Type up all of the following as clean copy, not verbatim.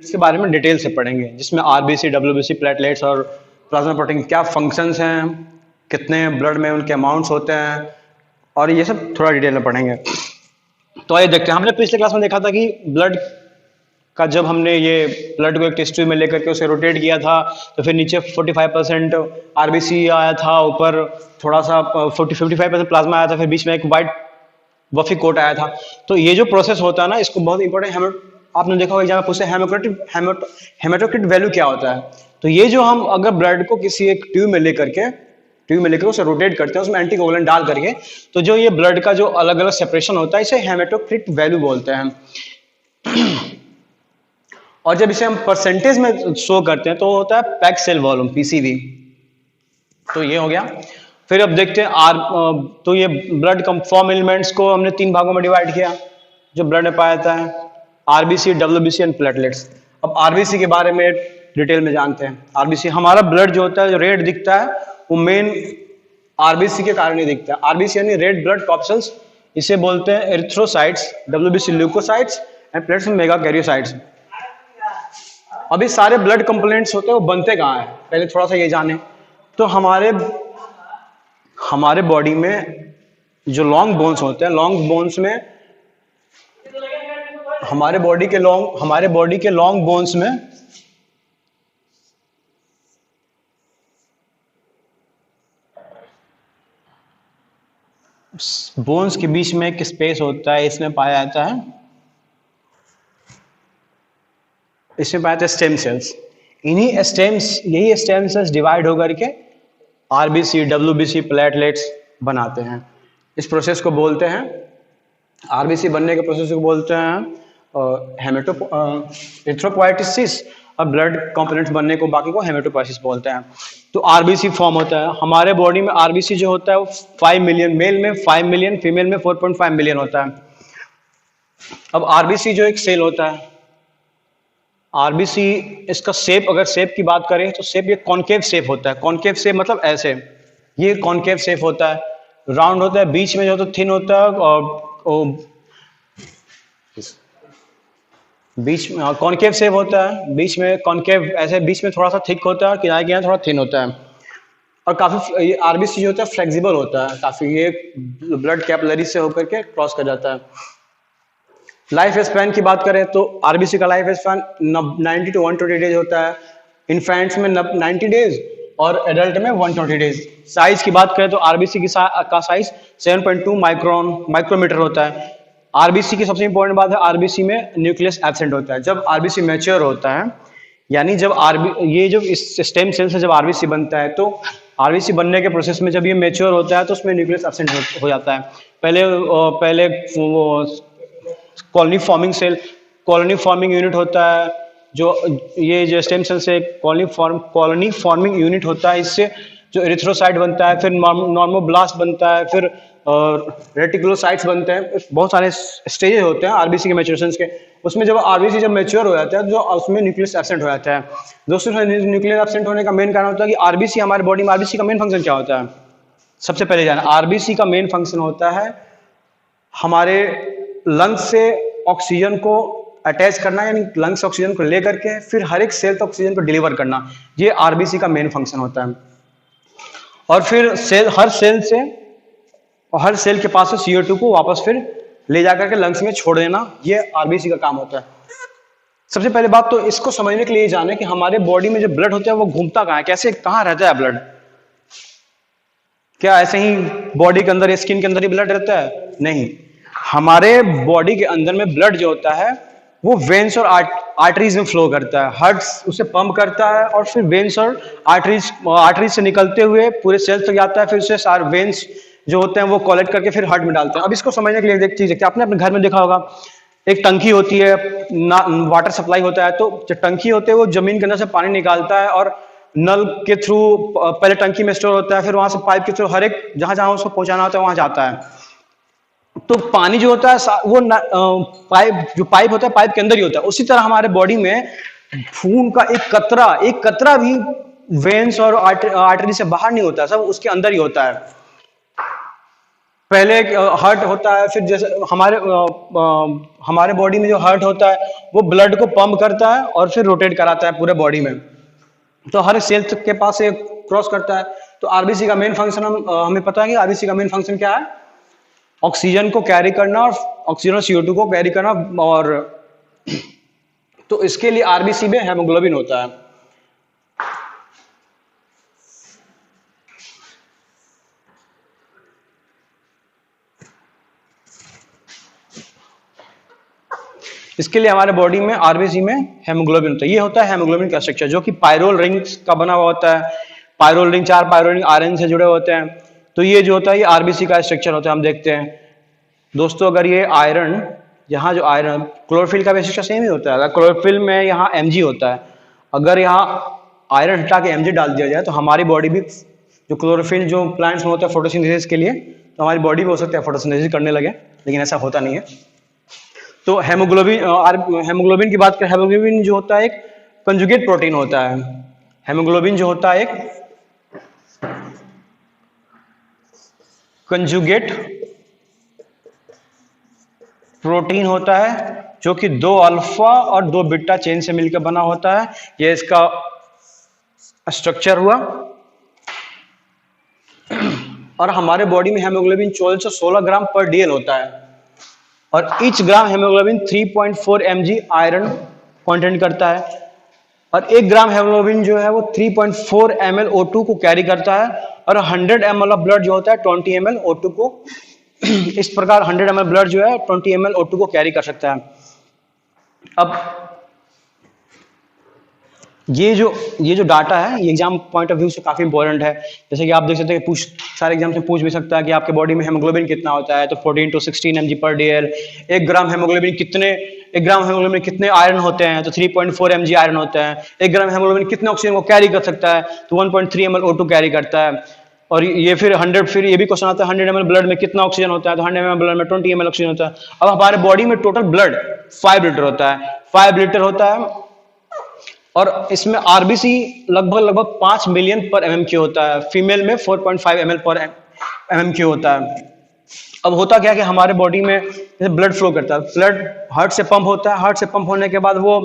इसके बारे में डिटेल से पढ़ेंगे, जिसमें आरबीसी, डब्ल्यूबीसी, प्लेटलेट्स और प्लाज्मा प्रोटीन क्या फंक्शंस हैं, कितने ब्लड में उनके अमाउंट्स होते हैं, और ये सब थोड़ा डिटेल में पढ़ेंगे। तो आइए देखते हैं। हमने पिछले क्लास में देखा था कि ब्लड का जब हमने ये ब्लड को एक टेस्ट ट्यूब में लेकर के उसे रोटेट किया था, तो फिर नीचे 45% आरबीसी आया था, ऊपर थोड़ा सा 55% प्लाज्मा आया था, फिर बीच में एक वाइट बफी कोट आया था। तो ये जो प्रोसेस होता है ना, इसको बहुत इंपॉर्टेंट, आपने देखा होगा एग्जाम में पूछते हैं हेमेटोक्रिट वैल्यू क्या होता है। तो ये जो हम अगर ब्लड को किसी एक ट्यूब में लेकर उसे रोटेट करते हैं, उसमें एंटीकोगुलेंट डाल करके, तो जो ये ब्लड का जो अलग अलग सेपरेशन होता है, इसे हेमेटोक्रिट वैल्यू बोलते हैं। और जब इसे हम परसेंटेज में शो करते हैं तो होता है पैक्ड सेल वॉल्यूम, पीसीवी। तो ये हो गया। फिर अब देखते हैं तो ये ब्लड फॉर्म एलिमेंट्स को हमने 3 भागों में डिवाइड किया जो ब्लड में पाया जाता है, आरबीसी, डब्ल्यूबीसी एंड प्लेटलेट्स। अब आरबीसी के बारे में डिटेल में जानते हैं। आरबीसी, हमारा ब्लड जो होता है, जो रेड दिखता है, वो मेन आरबीसी के कारण ही दिखता है। आरबीसी यानी रेड ब्लड कॉर्पसल्स, इसे बोलते हैं erythrocytes, WBC leucocytes and platelets megakaryocytes. अभी सारे ब्लड कंपोनेंट्स होते हैं, वो बनते कहाँ हैं, पहले थोड़ा सा ये जाने। तो हमारे बॉडी में जो लॉन्ग बोन्स होते हैं, लॉन्ग बोन्स में हमारे बॉडी के लॉन्ग बोन्स में बोन्स के बीच में एक स्पेस होता है, इसमें पाया जाता है स्टेम सेल्स। यही स्टेम सेल्स डिवाइड होकर के आरबीसी, डब्ल्यूबीसी, प्लेटलेट्स बनाते हैं। इस प्रोसेस को बोलते हैं, आरबीसी बनने के प्रोसेस को बोलते हैं एरिथ्रोपोइएटिस, और ब्लड कंपोनेंट्स बनने को बाकी को हेमेटोपोइएटिस बोलते हैं। तो आरबीसी फॉर्म होता है हमारे बॉडी में। आरबीसी जो होता है वो 5 मिलियन, मेल में 5 मिलियन, फीमेल में 4.5 मिलियन होता है। अब आरबीसी जो एक सेल होता है, आरबीसी, इसका शेप, अगर शेप की बात करें तो शेप ये कॉनकेव शेप होता है। कॉनकेव शेप मतलब ऐसे, ये कॉनकेव शेप होता है, राउंड होता है, बीच में जो तो थिन होता है, और बीच में कॉनकेव शेप होता है, बीच में कॉनकेव ऐसे, बीच में थोड़ा सा थिक होता है और किनारे किनारे थोड़ा थिन होता है। और काफी ये आरबीसी जो होता है फ्लेक्सिबल होता है काफी, ये ब्लड कैपिलरी से होकर के क्रॉस कर जाता है। लाइफ स्पैन की बात करें तो आरबीसी का लाइफ स्पैन 90 to 120 डेज होता है। इन्फेंट्स में 90 डेज और एडल्ट में 120 डेज। साइज की बात करें तो आरबीसी का साइज 7.2 माइक्रोमीटर होता है। आरबीसी की सबसे इंपॉर्टेंट बात है, आरबीसी में न्यूक्लियस एब्सेंट होता है। जब आरबीसी मैच्योर होता है, यानी जब ये जो इस स्टेम सेल से जब आरबीसी बनता है, तो आरबीसी बनने के प्रोसेस में जब ये मैच्योर होता है तो उसमें न्यूक्लियस एब्सेंट हो जाता है। पहले कॉलोनी फॉर्मिंग यूनिट होता है, जो स्टेम सेल से कॉलोनी फॉर्मिंग यूनिट होता है, इससे जो एरिथ्रोसाइट बनता है, फिर नॉर्मोब्लास्ट बनता है, फिर रेटिकुलोसाइट्स बनते हैं। बहुत सारे स्टेजेस होते हैं आरबीसी के मैच्योरेशन के। उसमें जब आरबीसी जब मैच्योर हो जाता है तो उसमें न्यूक्लियस एब्सेंट हो जाता है। दोस्तों, न्यूक्लियस एब्सेंट होने का मेन कारण होता है कि आरबीसी, हमारे बॉडी में आरबीसी का मेन फंक्शन क्या होता है, सबसे पहले जाना। आरबीसी का मेन फंक्शन होता है हमारे लंग्स से ऑक्सीजन को अटैच करना, यानी लंग्स ऑक्सीजन को लेकर के फिर हर एक सेल तक ऑक्सीजन को डिलीवर करना, ये आरबीसी का मेन फंक्शन होता है। और फिर हर सेल के पास से CO2 को वापस फिर ले जाकर के लंग्स में छोड़ देना, ये आरबीसी का काम होता है। सबसे पहले बात तो इसको समझने के लिए जाने कि हमारे बॉडी में जो ब्लड होता है वो घूमता कहाँ है, कैसे कहाँ रहता है ब्लड। क्या ऐसे ही बॉडी के अंदर, स्किन के अंदर ही ब्लड रहता है? नहीं, हमारे बॉडी के अंदर में ब्लड जो होता है वो वेन्स और आर्टरीज में फ्लो करता है। हार्ट उसे पंप करता है और फिर वेन्स और आर्टरीज से निकलते हुए पूरे सेल्स तक जाता है। फिर उसे सारे वेन्स जो होते हैं वो कलेक्ट करके फिर हार्ट में डालते हैं। अब इसको समझने के लिए एक चीज है कि आपने अपने घर में देखा होगा, एक टंकी होती है, वाटर सप्लाई होता है, तो जो टंकी होती है वो जमीन के अंदर से पानी निकालता है और नल के थ्रू पहले टंकी में स्टोर होता है, फिर वहां से पाइप के थ्रू हर एक जहां जहां उसको पहुंचाना होता है वहां जाता है। तो पानी जो होता है वो पाइप होता है, पाइप के अंदर ही होता है। उसी तरह हमारे बॉडी में खून का एक कतरा भी वेन्स और आर्टरी से बाहर नहीं होता, सब उसके अंदर ही होता है। पहले हार्ट होता है, फिर जैसे हमारे बॉडी में जो हार्ट होता है वो ब्लड को पंप करता है और फिर रोटेट कराता है पूरे बॉडी में। तो हर सेल के पास से क्रॉस करता है। तो आरबीसी का मेन फंक्शन हमें पता है कि आरबीसी का मेन फंक्शन क्या है, ऑक्सीजन को कैरी करना और ऑक्सीजन और CO2 को कैरी करना। और तो इसके लिए आरबीसी में हेमोग्लोबिन होता है। इसके लिए हमारे बॉडी में आरबीसी में हेमोग्लोबिन होता है। ये होता है हेमोग्लोबिन का स्ट्रक्चर, जो कि पायरोल रिंग्स का बना हुआ होता है। Pyrrole ring, 4 pyrrole ring RN से जुड़े होते हैं। तो ये जो होता है ये आरबीसी का स्ट्रक्चर होता है। हम देखते हैं दोस्तों, अगर ये आयरन, यहाँ जो आयरन, क्लोरोफिल का भी स्ट्रक्चर सेम ही होता है। अगर क्लोरोफिल में यहाँ Mg होता है, अगर यहाँ आयरन हटा के Mg डाल दिया जाए तो हमारी बॉडी भी, जो क्लोरोफिल जो प्लांट्स में होता है फोटोसिंथेसिस के लिए, तो हमारी बॉडी भी हो सकता है फोटोसिंथेसिस करने लगे, लेकिन ऐसा होता नहीं है। तो हेमोग्लोबिन की बात करें, हेमोग्लोबिन जो होता है एक कंजुगेट प्रोटीन होता है। हेमोग्लोबिन जो होता है एक कंजुगेट प्रोटीन होता है, जो कि 2 अल्फा और 2 बीटा चेन से मिलकर बना होता है। ये इसका स्ट्रक्चर हुआ। और हमारे बॉडी में हेमोग्लोबिन 14 से 16 ग्राम पर डीएल होता है। और ईच ग्राम हेमोग्लोबिन 3.4 mg आयरन कंटेंट करता है। और 1 ग्राम हेमोग्लोबिन जो है वो 3.4 ml O2 को कैरी करता है। और 100 ml ऑफ ब्लड जो होता है 20 ml O2 को इस प्रकार 100 ml ब्लड जो है 20 ml O2 को कैरी कर सकता है। अब ये जो डाटा है ये एग्जाम पॉइंट ऑफ व्यू से काफी इंपॉर्टेंट है। जैसे कि आप देख सकते हैं सारे एग्जाम से पूछ भी सकता है कि आपके बॉडी में हेमोग्लोबिन कितना होता है, तो 14 to 16 mg पर डीएल। 1 ग्राम हेमोग्लोबिन कितने आयरन होते हैं, तो 3.4 mg आयरन होता है। 1 ग्राम हेमोग्लोबिन कितने ऑक्सीजन को कैरी कर सकता है, तो 1.3 ml O2 कैरी करता है। और ये फिर ये भी क्वेश्चन आता है 100 ml ब्लड में कितना ऑक्सीजन होता है, तो 100 ml ब्लड में 20 ml ऑक्सीजन होता है। अब हमारे बॉडी में टोटल ब्लड 5 लीटर होता है, 5 लीटर होता है। और इसमें आरबीसी लगभग 5 मिलियन पर mmQ होता है। फीमेल में 4.5 ml पर mmQ होता है। अब होता क्या है कि हमारे बॉडी में जैसे ब्लड फ्लो करता है, ब्लड हार्ट से पंप होता है, हार्ट से पंप होने के बाद वो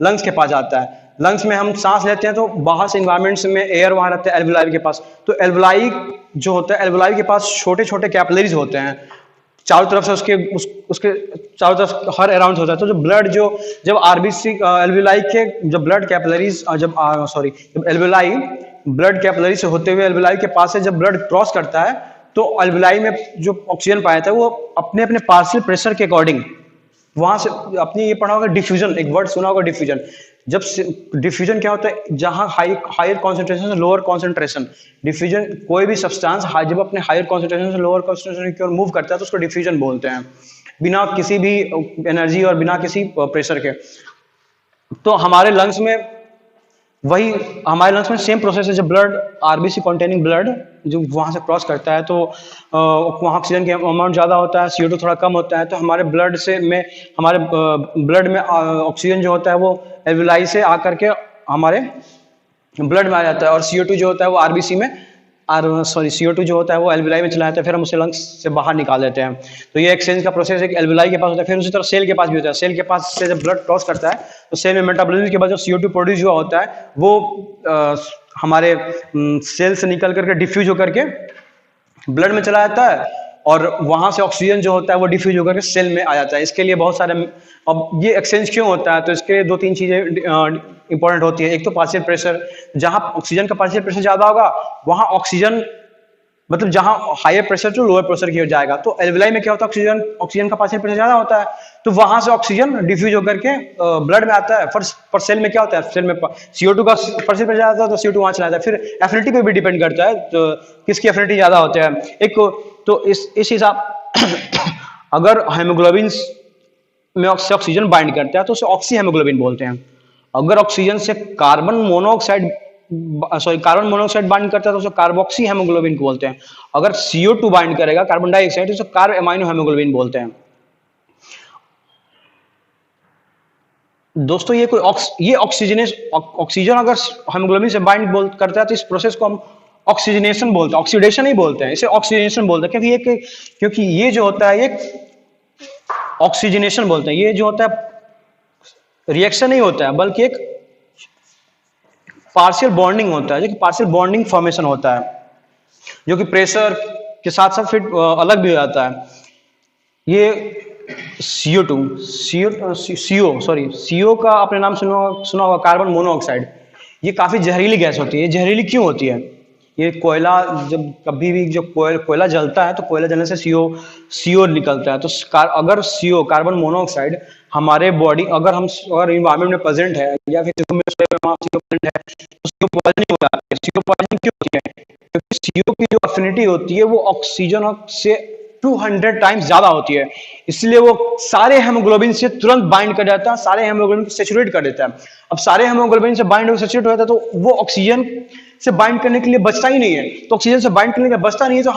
लंग्स के पास जाता है। लंग्स में हम सांस लेते हैं तो बाहर से इन्वायरमेंट में एयर वहां रहता है एल्वुलाई के पास। तो एल्वुलाई जो होता है, एल्वुलाई के पास छोटे छोटे कैपिलरीज होते हैं चारों तरफ से, उसके चारों तरफ हर अराउंड होता है। तो जो ब्लड जब आरबीसी एल्वुलाई के जब ब्लड कैपिलरीज जब एल्वुलाई ब्लड कैपिलरी से होते हुए एल्वुलाई के पास से जब ब्लड क्रॉस करता है, तो एल्वुलाई में जो ऑक्सीजन पाया था वो अपने अपने पार्शियल प्रेशर के अकॉर्डिंग वहां से, अपने ये पढ़ा होगा डिफ्यूजन, एक वर्ड सुना होगा डिफ्यूजन। जब डिफ्यूजन क्या होता है, जहां हायर कॉन्सेंट्रेशन से लोअर कॉन्सेंट्रेशन, डिफ्यूजन कोई भी सब्सटेंस जब अपने हायर कॉन्सेंट्रेशन से लोअर कॉन्सेंट्रेशन की ओर मूव करता है तो उसको डिफ्यूजन बोलते हैं, बिना किसी भी एनर्जी और बिना किसी प्रेशर के। तो हमारे लंग्स में सेम प्रोसेस है। जब ब्लड आरबीसी कंटेनिंग ब्लड जो वहां से क्रॉस करता है तो वहाँ ऑक्सीजन का अमाउंट ज़्यादा होता है, CO2 थोड़ा कम होता है। तो हमारे ब्लड में ऑक्सीजन जो होता है वो एल्वुलाई से आकर के हमारे ब्लड में आ जाता है। और CO2 जो होता है वो आरबीसी में CO2 जो होता है वो एल्वुलाई में चला जाता है, फिर हम उसे लंग्स से बाहर निकाल देते हैं। तो ये एक्सचेंज का प्रोसेस एक एल्वुलाई के पास होता है। फिर उसी तरह सेल के पास भी होता है। सेल के पास से जब ब्लड क्रॉस करता है तो सेल में मेटाबॉलिज्म के बाद जो CO2 प्रोड्यूस हुआ होता है वो हमारे सेल से निकल करके डिफ्यूज होकर के ब्लड में चला जाता है। और वहां से ऑक्सीजन जो होता है वो डिफ्यूज होकर के सेल में आ जाता है। इसके लिए बहुत सारे, अब ये एक्सचेंज क्यों होता है, तो इसके 2-3 चीजें इंपॉर्टेंट होती है। एक तो पार्शियल प्रेशर, जहां ऑक्सीजन का पार्शियल प्रेशर ज्यादा होगा वहां ऑक्सीजन, मतलब जहां हायर प्रेशर जो लोअर प्रेशर की ओर जाएगा। तो एल्वुलाई में क्या होता है, ऑक्सीजन का पार्शियल प्रेशर ज्यादा होता है, तो वहां से ऑक्सीजन डिफ्यूज होकर के ब्लड में आता है। पर सेल में क्या होता है, सेल में CO2 का पार्शियल प्रेशर ज्यादा होता है तो CO2 वहां चला जाता है। फिर एफिनिटी पे भी डिपेंड करता है, तो किसकी एफिनिटी ज्यादा होती है। एक तो इस हिसाब अगर हेमोग्लोबिन में ऑक्सीजन बाइंड करता है तो उसे ऑक्सी हेमोग्लोबिन बोलते हैं। अगर ऑक्सीजन से कार्बन मोनोऑक्साइड बाइंड करता है तो उसे कार्बोक्सी हेमोग्लोबिन बोलते हैं। अगर CO2 बाइंड करेगा कार्बन डाइऑक्साइड तो उसे कार्ब एमाइनो हेमोग्लोबिन बोलते हैं। दोस्तों ये ऑक्सीजन अगर हेमोग्लोबिन से बाइंड करता है तो इस प्रोसेस को हम ऑक्सीजनेशन बोलते हैं, ऑक्सीडेशन नहीं बोलते हैं, इसे ऑक्सीजनेशन बोलते हैं, क्योंकि ये जो होता है ये ऑक्सीजनेशन बोलते हैं। ये जो होता है रिएक्शन नहीं होता है, बल्कि एक पार्शियल बॉन्डिंग होता है, जो कि पार्शियल बॉन्डिंग फॉर्मेशन होता है, जो कि प्रेशर के साथ साथ फिर अलग भी हो जाता है। ये CO2 CO का आपने नाम सुना होगा, कार्बन मोनोऑक्साइड। ये काफी जहरीली गैस होती है। ये जहरीली क्यों होती है? ये कोयला, जब कभी भी जो कोयला जलता है तो कोयला जलने से CO निकलता है। तो अगर CO कार्बन मोनोऑक्साइड हमारे बॉडी, अगर इन्वायरमेंट में प्रेजेंट है या फिर CO प्रेजेंट है तो CO पॉइजनिंग हो जाती है। CO पॉइजनिंग क्यों होती है? क्योंकि CO की जो अफिनिटी होती है वो ऑक्सीजन से 200 टाइम्स ज्यादा होती है, इसलिए वो सारे हेमोग्लोबिन से तुरंत बाइंड कर जाता है, सारे हेमोग्लोबिन को सैचुरेट कर देता है। अब सारे हेमोग्लोबिन से बाइंड होकर सैचुरेट हो जाता है तो वो ऑक्सीजन से बाइंड करने के लिए बचता ही नहीं है। तो ऑक्सीजन से बाइंड करने के लिए बचता नहीं है तो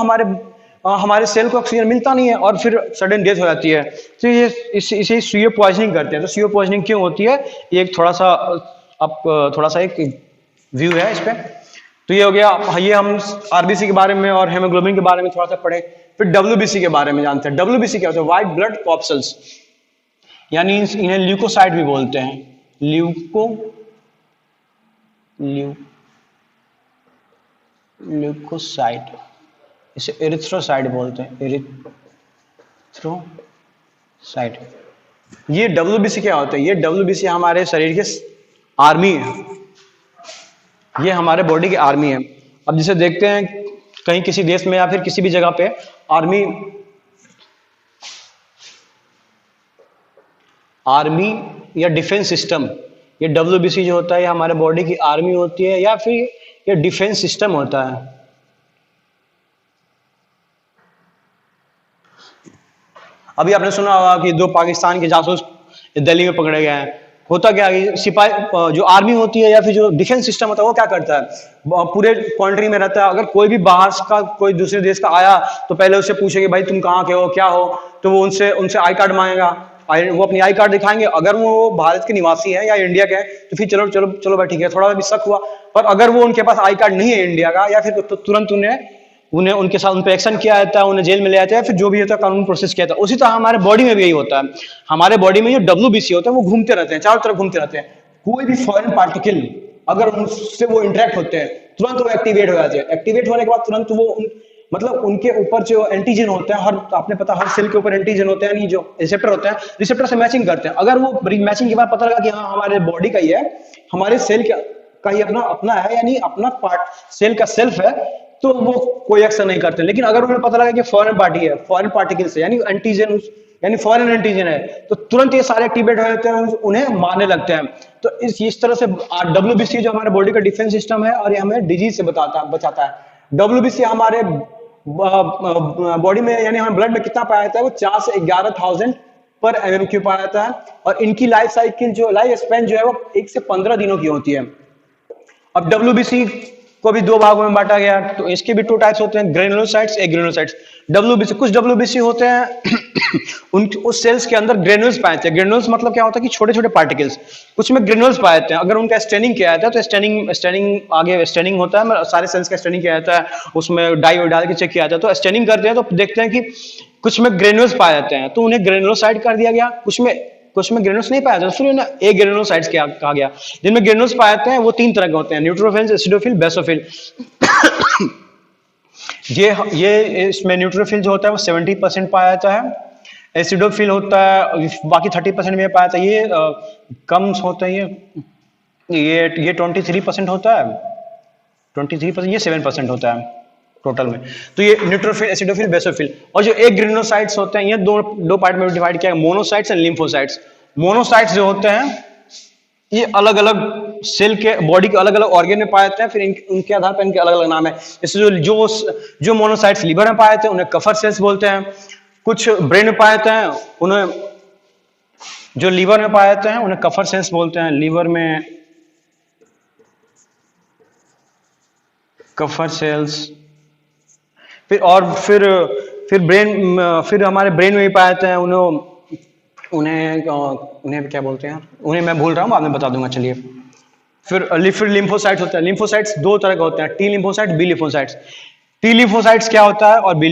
हमारे सेल को ऑक्सीजन मिलता नहीं है और फिर सडन डेथ हो जाती है। तो ये इसे CO पॉइजनिंग करते हैं। तो CO पॉइजनिंग क्यों होती है, ये एक थोड़ा सा एक व्यू है इस पे। तो ये हो गया, ये हम RBC के बारे में और हेमोग्लोबिन के बारे में थोड़ा सा पढ़े। फिर WBC के बारे में जानते हैं। WBC क्या होता है? व्हाइट ब्लड कॉर्पसल्स, यानी इन्हें ल्यूकोसाइट भी बोलते हैं। ल्यूकोसाइट, इसे एरिथ्रोसाइट बोलते हैं, एरिथ्रोसाइट। ये WBC क्या होता है? ये WBC हमारे शरीर के आर्मी है, ये हमारे बॉडी की आर्मी है। अब जिसे देखते हैं कहीं किसी देश में या फिर किसी भी जगह पे आर्मी या डिफेंस सिस्टम, ये WBC जो होता है ये हमारे बॉडी की आर्मी होती है या फिर ये डिफेंस सिस्टम होता है। अभी आपने सुना होगा कि 2 पाकिस्तान के जासूस दिल्ली में पकड़े गए हैं। होता क्या है, सिपाही जो आर्मी होती है या फिर जो डिफेंस सिस्टम होता है वो क्या करता है, पूरे कंट्री में रहता है। अगर कोई भी बाहर का, कोई दूसरे देश का आया तो पहले उससे पूछेंगे भाई तुम कहाँ के हो, क्या हो, तो वो उनसे आई कार्ड मांगेगा। वो अपनी आई कार्ड दिखाएंगे, अगर वो भारत के निवासी है या इंडिया के हैं तो फिर चलो चलो चलो भाई ठीक है, थोड़ा भी शक हुआ। पर अगर वो उनके पास आई कार्ड नहीं है इंडिया का या फिर तो तुरंत उन्हें उनके साथ उन पर एक्शन किया जाता है, उन्हें जेल में ले जाता है, फिर जो भी होता है कानून प्रोसेस किया जाता है। उसी तरह हमारे बॉडी में भी यही होता है। हमारे बॉडी में जो WBC होता है वो घूमते रहते हैं, चारों तरफ घूमते रहते हैं। कोई भी फॉरेन पार्टिकल अगर उनसे वो इंटरेक्ट होते हैं तुरंत वो एक्टिवेट हो जाते हैं। एक्टिवेट होने के बाद तुरंत वो मतलब उनके ऊपर जो एंटीजन होते हैं, आपने पता हर सेल के ऊपर एंटीजन होते हैं, नहीं जो रिसेप्टर होते हैं, रिसेप्टर से मैचिंग करते हैं। अगर वो मैचिंग के बाद पता लगा कि हाँ हमारे बॉडी का ही है, हमारे सेल का ही अपना है, यानी अपना पार्ट सेल का सेल्फ है, तो वो कोई एक्शन नहीं करते। लेकिन अगर उन्हें पता लगा कि फॉरेन पार्टी है, फॉरेन पार्टिकल से यानी एंटीजन, यानी फॉरेन एंटीजन है, तो तुरंत ये सारे एक्टिवेट हो जाते हैं, उन्हें मारने लगते हैं। तो इस तरह से WBC जो हमारे बॉडी का डिफेंस सिस्टम है और ये हमें डिजीज से बचाता है। WBC हमारे बॉडी में यानी हमारे ब्लड में कितना पाया जाता है, वो 4 से 11,000 पर mmQ पाया जाता है। और इनकी लाइफ साइकिल जो लाइफ स्पेन जो है वो 1 से 15 दिनों की होती है। अब WBC को भी 2 भागों में बांटा गया, तो इसके भी 2 टाइप्स होते हैं, ग्रेनुलोसाइट्स, एग्रेनुलोसाइट्स। WBC कुछ WBC होते हैं उस सेल्स के अंदर ग्रेनुल्स पाए जाते हैं। ग्रेनुल्स मतलब क्या होता है कि छोटे छोटे पार्टिकल्स, कुछ में ग्रेनुल्स पाए जाते हैं। अगर उनका स्टेनिंग किया जाता है तो स्टेनिंग होता है, सारे सेल्स का स्टेनिंग किया जाता है, उसमें डाई डाल के चेक किया जाता है। तो स्टेनिंग करते हैं तो देखते हैं कि कुछ में ग्रेनुल्स पाए जाते हैं, तो उन्हें ग्रेनुलोसाइट कर दिया गया। कुछ में ग्रेनुल्स नहीं पाया जाता, इसलिए उन्हें एग्रेनुलोसाइट्स कहा गया। जिनमें ग्रेनुल्स पाए जाते हैं वो 3 तरह के होते हैं, न्यूट्रोफिल्स, एसिडोफिल, बेसोफिल। ये इसमें न्यूट्रोफिल जो होता है वो 70% पाया जाता है, एसिडोफिल होता है बाकी 30% में पाया जाता है। ये कम होता है, ये 23% होता है, 23%, ये 7% होता है टोटल में। तो ये न्यूट्रोफिल, एसिडोफिल, बेसोफिल। और जो एग्रेनुलोसाइट्स होते हैं ये दो पार्ट में डिवाइड किया है, मोनोसाइट्स एंड लिम्फोसाइट्स। मोनोसाइट्स जो होते हैं ये अलग अलग सेल के बॉडी के अलग अलग ऑर्गन में पाए जाते हैं, फिर उनके आधार पर इनके अलग अलग नाम है। जैसे जो मोनोसाइट्स लीवर में पाए जाते हैं उन्हें कफर सेल्स बोलते हैं। कुछ ब्रेन में पाए जाते हैं, उन्हें जो लीवर में पाए जाते हैं उन्हें कफर सेल्स बोलते हैं। लीवर में कफर सेल्स, फिर हमारे ब्रेन में भी पाए जाते हैं, उन्हें क्या बोलते हैं, उन्हें मैं भूल रहा हूँ, बाद में बता दूंगा। चलिए फिर लिम्फोसाइट्स होते हैं। लिम्फोसाइट्स दो तरह के होते हैं, T lymphocyte, B lymphocytes. T lymphocytes क्या होता है और बी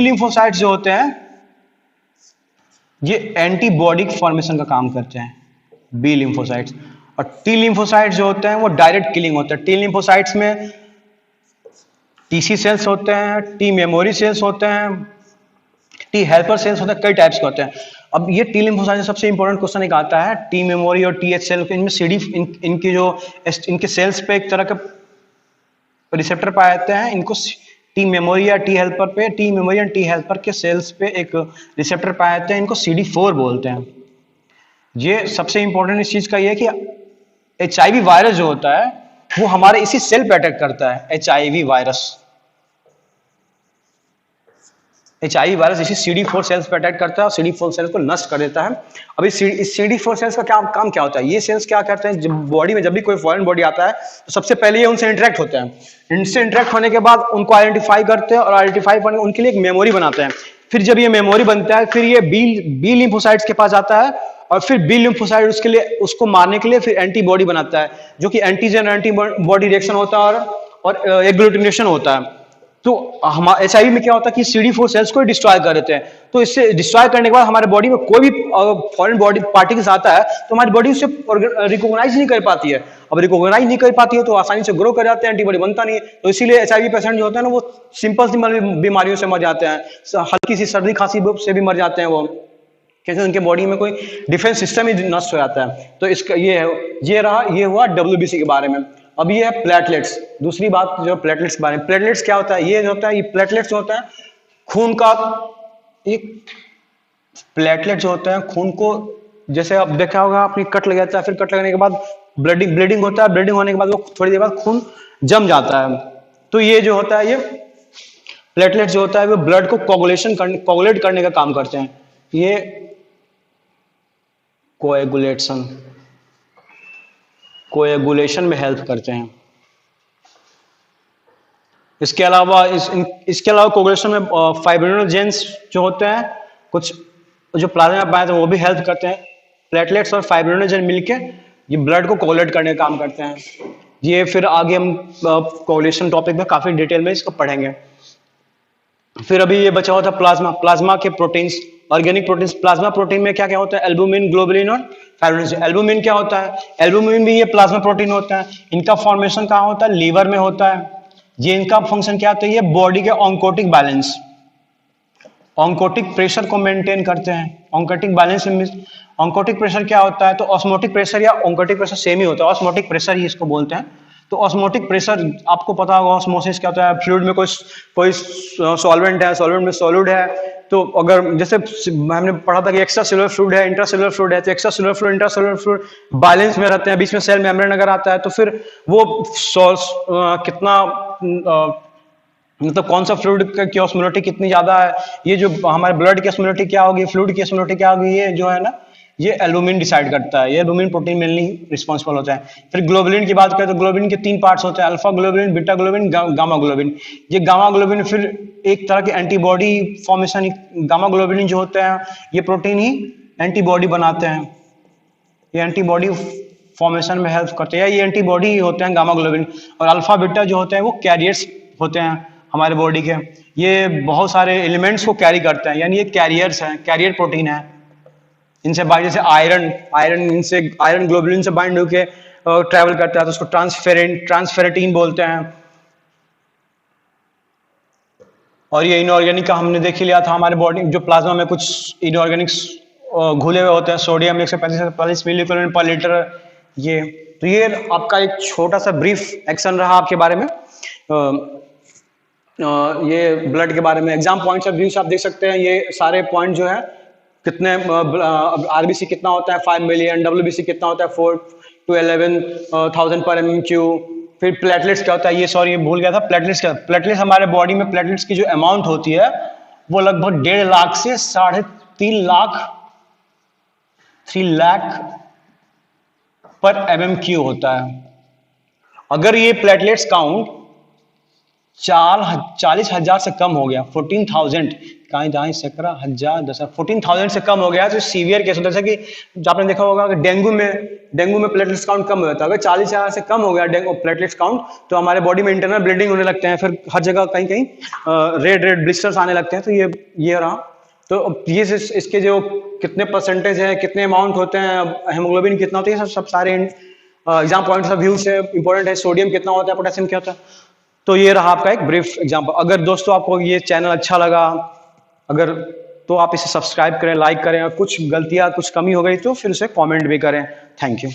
लिम्फोसाइट्स जो होते हैं ये एंटीबॉडी फॉर्मेशन का काम करते हैं, बी लिम्फोसाइट्स। और टी लिम्फोसाइट्स जो होते हैं वो डायरेक्ट किलिंग होते हैं। टी लिम्फोसाइट्स में टीसी सेल्स होते हैं, टी मेमोरी सेल्स होते हैं, टी हेल्पर सेल्स होते हैं, कई टाइप्स के होते हैं। अब ये टी लिम्फोसाइट सबसे इंपॉर्टेंट क्वेश्चन एक आता है, टी मेमोरी और टी एच सेल, इनमें सीडी इनकी जो इनके सेल्स पे एक तरह का रिसेप्टर पाए जाते हैं। इनको टी मेमोरी या टी हेल्पर पे, टी मेमोरी या टी हेल्पर के सेल्स पे एक रिसेप्टर पाए जाते हैं, इनको CD4 बोलते हैं। ये सबसे इंपॉर्टेंट इस चीज का ये है कि HIV वायरस जो होता है वो हमारे इसी सेल पे अटैक करता है। HIV वायरस इसी CD4 सेल्स पे अटैक करता है और CD4 सेल्स को नष्ट कर देता है। अब इस CD4 सेल्स का काम क्या होता है? ये सेल्स क्या करते हैं, जब बॉडी में जब भी कोई फॉरेन बॉडी आता है तो सबसे पहले ये उनसे इंटरेक्ट होते हैं। इनसे इंटरेक्ट होने के बाद उनको आइडेंटिफाई करते हैं और आइडेंटिफाई करने उनके लिए एक मेमोरी बनाते हैं। फिर जब ये मेमोरी बनता है फिर ये बी लिम्फोसाइट्स के पास आता है और फिर बी लिम्फोसाइट उसको मारने के लिए फिर एंटीबॉडी बनाता है, जो कि एंटीजन एंटीबॉडी रिएक्शन होता है और एग्लूटिनेशन होता है। तो हमारे HIV में क्या होता है कि CD4 सेल्स को डिस्ट्रॉय कर देते हैं। तो इससे डिस्ट्रॉय करने के बाद हमारे बॉडी में कोई भी फॉरेन बॉडी पार्टिकल्स आता है तो हमारी बॉडी उसे रिकॉग्नाइज नहीं कर पाती है। अब रिकॉग्नाइज नहीं कर पाती है तो आसानी से ग्रो कर जाते हैं, एंटीबॉडी बनता नहीं है। तो इसीलिए HIV पेशेंट जो होते हैं ना वो सिंपल बीमारियों से मर जाते हैं, हल्की सी सर्दी खांसी से भी मर जाते हैं वो, कैसे उनके बॉडी में कोई डिफेंस सिस्टम ही नष्ट हो जाता है। तो इसका ये हुआ WBC के बारे में। अब ये है प्लेटलेट्स। दूसरी बात जो प्लेटलेट्स के बारे में, प्लेटलेट्स क्या होता है? ये जो होता है, ये प्लेटलेट्स जो होता है खून का एक प्लेटलेट जो होता है खून को, जैसे आप देखा होगा आपने कट लग जाता है, फिर कट लगने के बाद ब्लीडिंग होता है, ब्लीडिंग होने के बाद वो थोड़ी देर बाद खून जम जाता है। तो ये जो होता है, ये प्लेटलेट जो होता है वो ब्लड को कोगुलेट करने का काम करते हैं। ये कोएगुलेशन में हेल्प करते हैं। इसके अलावा कोएगुलेशन में फाइब्रिनोजेंस जो होते हैं, कुछ जो प्लाज्मा में पाए थे वो भी हेल्प करते हैं। प्लेटलेट्स और फाइब्रिनोजेन मिलके ये ब्लड को कोगुलेट करने का काम करते हैं। ये फिर आगे हम कोगुलेशन टॉपिक में काफी डिटेल में इसको पढ़ेंगे। फिर अभी ये बचा हुआ था प्लाज्मा के proteins, organic proteins. Plasma protein में क्या क्या होता है? एल्बुमिन, ग्लोबुलिन और फाइब्रिनोजेन। एल्बुमिन क्या होता है? एल्बुमिन भी ये प्लाज्मा प्रोटीन होता है। इनका फॉर्मेशन कहाँ होता है? लीवर में होता है। ये इनका फंक्शन क्या होता है? ये बॉडी के ऑन्कोटिक बैलेंस, ऑन्कोटिक प्रेशर को मेंटेन करते हैं। ऑन्कोटिक बैलेंस में ऑन्कोटिक प्रेशर क्या होता है? तो ऑस्मोटिक प्रेशर या ऑन्कोटिक प्रेशर सेम ही होता है, ऑस्मोटिक प्रेशर ही इसको बोलते हैं। तो ऑस्मोटिक प्रेशर आपको पता होगा, ऑस्मोसिस क्या होता है? फ्लूइड में कोई सॉल्वेंट है, सॉल्वेंट में सॉलिड है, तो अगर जैसे हमने पढ़ा था कि एक्स्ट्रा सेलुलर फ्लूइड है, इंट्रासेलुलर फ्लूइड है, तो extra cellular fluid intracellular fluid balance में रहते हैं, बीच में सेल मेम्ब्रेन अगर आता है तो फिर वो कितना मतलब कौन सा फ्लूइड की ऑस्मोलिटी कितनी ज्यादा है, ये जो हमारे ब्लड की ऑस्मोलिटी क्या होगी, फ्लूइड की ऑस्मोलिटी क्या होगी, ये जो है ना ये एल्बुमिन डिसाइड करता है। ये एल्बुमिन प्रोटीन मेनली रिस्पॉन्सिबल होता है। फिर ग्लोबुलिन की बात करें तो ग्लोबुलिन के 3 पार्ट्स होते हैं, alpha globulin, beta globulin, gamma globulin. ये गामा ग्लोबुलिन फिर एक तरह के एंटीबॉडी फॉर्मेशन, गामा ग्लोबुलिन जो होते हैं ये प्रोटीन ही एंटीबॉडी बनाते हैं, ये एंटीबॉडी फॉर्मेशन में हेल्प करते हैं, ये एंटीबॉडी ही होते हैं गामा ग्लोबुलिन। और अल्फा बीटा जो होते हैं वो कैरियर्स होते हैं हमारे बॉडी के, ये बहुत सारे एलिमेंट्स को कैरी करते हैं, यानी ये कैरियर्स हैं, कैरियर प्रोटीन है। इनसे बाइंड, जैसे आयरन ग्लोबुलिन से बाइंड होके ट्रैवल करता है तो उसको ट्रांसफेरेटीन बोलते हैं। और ये इनऑर्गेनिक का हमने देख ही लिया था, हमारे बॉडी जो प्लाज्मा में कुछ इनऑर्गेनिक्स घुले हुए होते हैं, सोडियम 145 मिलीकलोरिन पर लीटर। ये तो ये आपका एक छोटा सा ब्रीफ एक्शन रहा आपके बारे में, ये ब्लड के बारे में। एग्जाम पॉइंट्स ऑफ व्यूज आप देख सकते हैं, ये सारे पॉइंट जो है कितने, आरबीसी कितना होता है 5 मिलियन, डब्ल्यूबीसी कितना होता है 4 to 11,000 पर MMQ। फिर प्लेटलेट्स क्या होता है, ये सॉरी भूल गया था, प्लेटलेट्स हमारे बॉडी में प्लेटलेट्स की जो अमाउंट होती है वो लगभग 1.5 लाख से 3 लाख पर MMQ होता है। अगर ये प्लेटलेट्स काउंट 40,000 से कम हो गया, 14,000 कहीं दाएं 17,000 14,000 से कम हो गया तो सीवियर केस होता है। जैसे कि जो आपने देखा होगा कि डेंगू में प्लेटलेट्स काउंट कम हो जाता है। अगर 40,000 से कम हो गया डेंगू प्लेटलेट्स काउंट तो हमारे बॉडी में इंटरनल ब्लीडिंग होने लगते हैं, फिर हर जगह कहीं कहीं रेड रेड ब्लिस्टर्स आने लगते हैं। तो ये रहा। तो ये इसके जो कितने परसेंटेज है, कितने अमाउंट होते हैं, हेमोग्लोबिन कितना होता है, सब सारे एग्जाम पॉइंट ऑफ व्यू से इंपॉर्टेंट है। सोडियम कितना होता है, पोटेशियम क्या होता है। तो ये रहा आपका एक ब्रीफ एग्जाम्पल। अगर दोस्तों आपको ये चैनल अच्छा लगा अगर तो आप इसे सब्सक्राइब करें, लाइक करें, और कुछ गलतियां कुछ कमी हो गई तो फिर उसे कमेंट भी करें। Thank you.